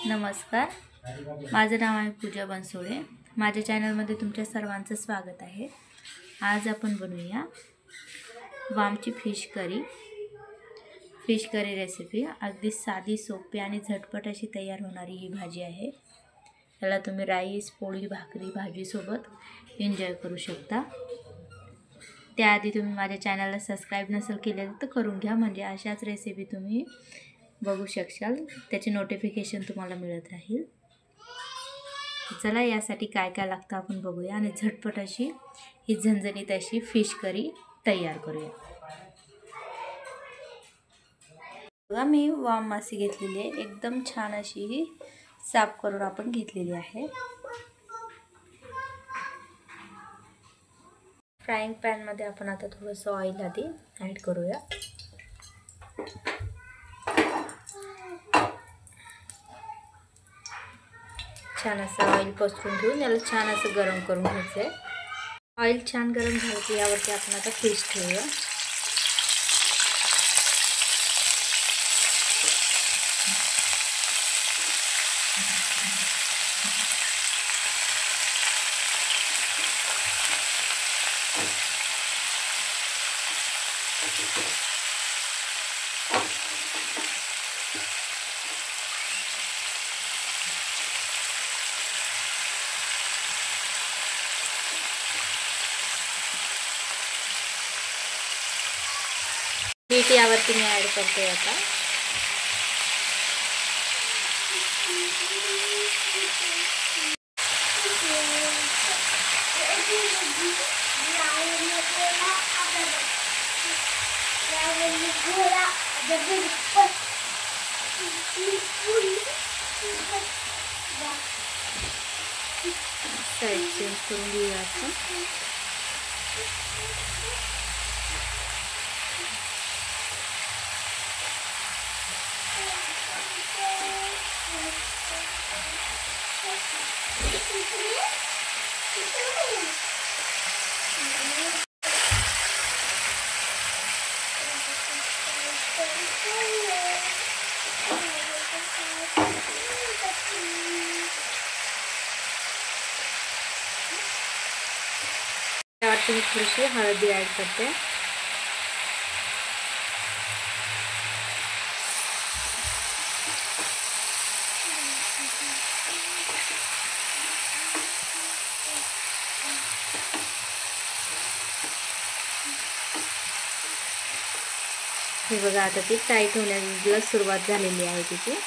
नमस्कार, माझं नाव आहे पूजा बनसोडे। माझ्या चॅनलमध्ये तुमच्या सर्वांचं स्वागत आहे। आज आपण बनवूया वामची फिश करी रेसिपी। अगदी साधी, सोपी आणि झटपट अशी तयार होणारी ही भाजी आहे। याला तुम्ही राईस, पोळी, भाकरी, भाजी सोबत एन्जॉय करू शकता। त्याआधी तुम्ही माझ्या चॅनलला सबस्क्राईब नसेल केलेलं तर करून घ्या, म्हणजे अशाच रेसिपी तुम्ही बघू शकाल, त्याचे नोटिफिकेशन तुम्हाला मिळत राहील। चला यासाठी काय काय लागतं आपण बघूया आणि झटपट अशी ही झणझणीत अशी फिश करी तयार करूया। बघा, मी वाम मासे घेतलेली आहे, एकदम छान अशी ही साफ करून आपण घेतलेली आहे। फ्राईंग पॅन मध्ये आपण आता थोडंसं ऑइल आधी ॲड करूया। छान असं ऑइल पसरून घेऊन याला छान असं गरम करून घ्यायचं आहे। ऑइल छान गरम झालं की यावरती आपण आता फिश ठेवूया। मीठ यावरती मी ॲड करते आता। साईड चेंज करून घेऊया आपण। त्यावरती मी थोडीशी हळदी ॲड करते। हे बघा, आता ती टाईट होण्याला सुरुवात झालेली आहे तिची।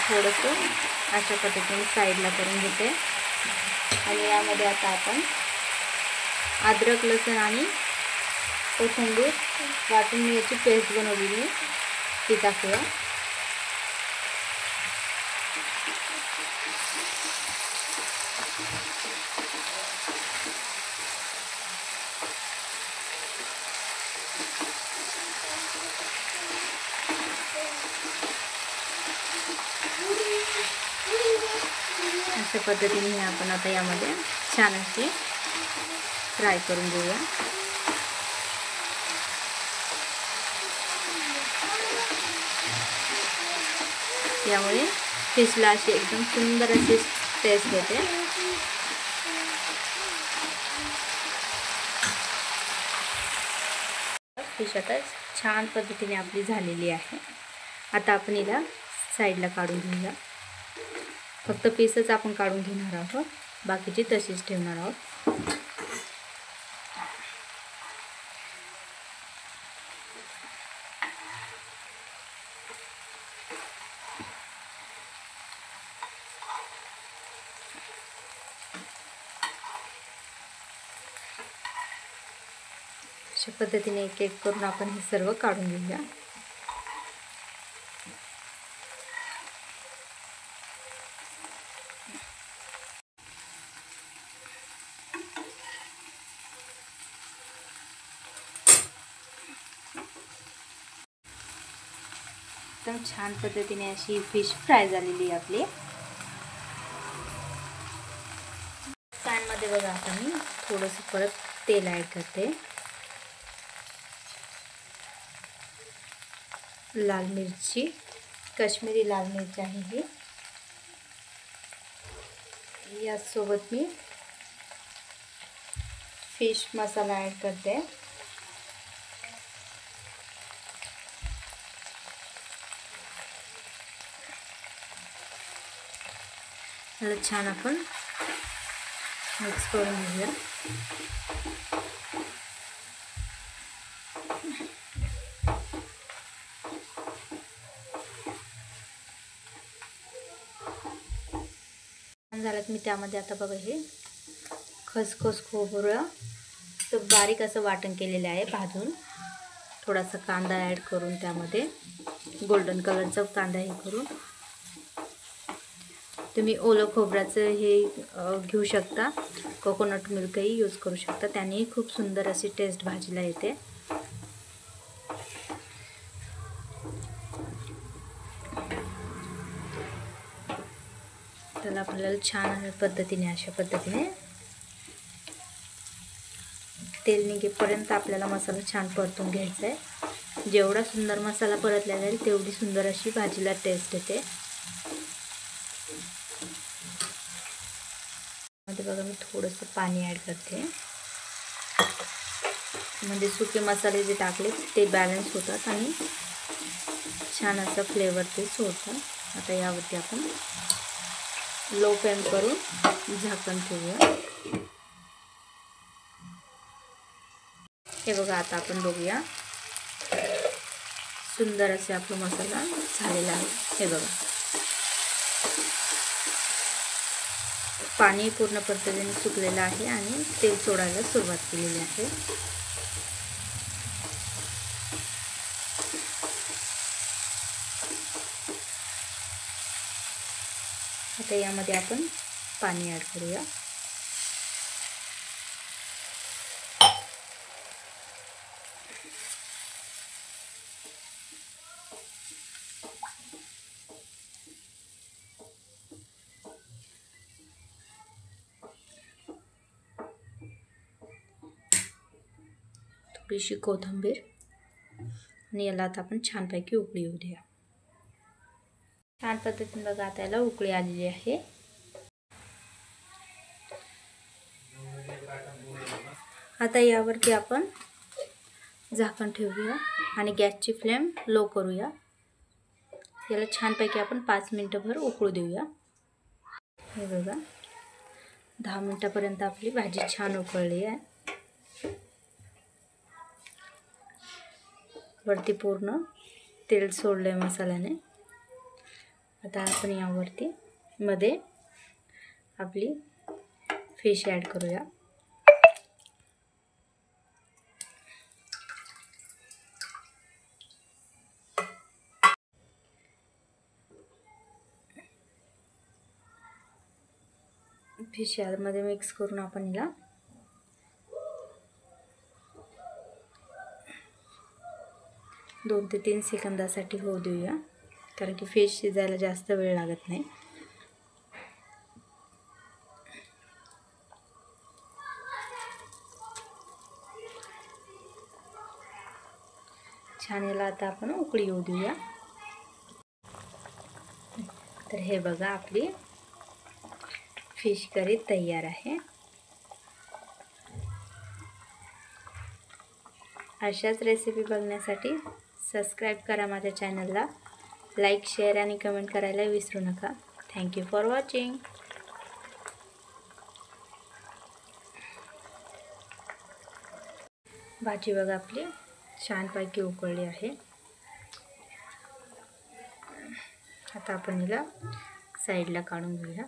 थोडंसं अशा पद्धतीने साईडला करून घेते आणि यामध्ये आता आपण अद्रक, लसूण आणि कोथिंबीर वाटून मी याची पेस्ट बनवलेली ती टाकूया। अशा पद्धतीने आपण आता यामध्ये छान असे फ्राय करून घेऊया। यामुळे फिशला अशी एकदम सुंदर अशी टेस्ट येते। फिश आता छान पद्धतीने आपली झालेली आहे। आता आपण हिला साईडला काढून घेऊया। फक्त पीसच आपण काढून घेणार आहोत, बाकीची तशीच ठेवणार आहोत। अशा पद्धतीने एक एक करून आपण हे सर्व काढून घेऊया। एकदम छान पद्धतीने अशी फिश फ्राय झालेली आहे आपली. पॅनमध्ये बघा आता मी थोडंसं परत तेल ॲड करते. लाल मिरची, काश्मीरी लाल मिरची आहे ही. यासोबत मी फिश मसाला ॲड करते. याला छान आपण मिक्स करून घेऊया. झालं मी त्यामध्ये आता बघा हे खसखस खोबरं तर बारीक असं वाटण केलेलं आहे भाजून. थोडासा कांदा ॲड करून त्यामध्ये गोल्डन कलरचा कांदा हे करून तुम्ही ओलं खोबऱ्याचं हे घेऊ शकता. कोकोनट मिल्कही यूज करू शकता. त्यानेही खूप सुंदर अशी टेस्ट भाजीला येते. त्याला आपल्याला छान पद्धतीने अशा पद्धतीने तेल निघेपर्यंत आपल्याला मसाला छान परतून घ्यायचा आहे. जेवढा सुंदर मसाला परतला जाईल तेवढी सुंदर अशी भाजीला टेस्ट येते. मध्ये बघा मी थोडंसं पाणी ॲड करते. म्हणजे सुके मसाले जे टाकले ते बॅलन्स होतात आणि छान असा फ्लेवर ते सोडतात. आता यावरती आपण लो फ्लेम करून झाकण ठेवूया. हे बघा आता आपण बघूया. सुंदर असे आपला मसाला झालेला आहे. हे बघा पाणी पूर्ण पद्धतीने सुकलेलं आहे आणि तेल सोडायला सुरुवात केलेली आहे. आता यामध्ये आपण पाणी ॲड करूया. थोडीशी कोथिंबीर आणि याला आता आपण छानपैकी उकळी येऊ द्या. छान पद्धतीने बघा आता याला उकळी आलेली आहे. आता यावरती आपण झाकण ठेवूया आणि गॅसची फ्लेम लो करूया. याला छानपैकी आपण 5 मिनिटभर उकळू देऊया. हे बघा 10 मिनिटापर्यंत आपली भाजी छान उकळली आहे. वरती पूर्ण तेल सोडलं आहे मसाल्याने. आता आपण यावरती मध्ये आपली फिश ॲड करूया. फिश यामध्ये मिक्स करून आपण हिला 2 ते 3 सेकंदासाठी होऊ देऊया. कारण की फिश शिजायला जास्त वेळ लागत नाही. छान याला आता आपण उकळी येऊ देऊया. तर हे बघा आपली फिश करी तयार आहे. अशाच रेसिपी बघण्यासाठी सबस्क्राईब करा माझ्या चॅनलला. लाईक, शेअर आणि कमेंट करायला विसरू नका. Thank you for watching. भाजी बघा आपली छानपैकी उकळली आहे. आता आपण हिला साईडला काढून घेऊया.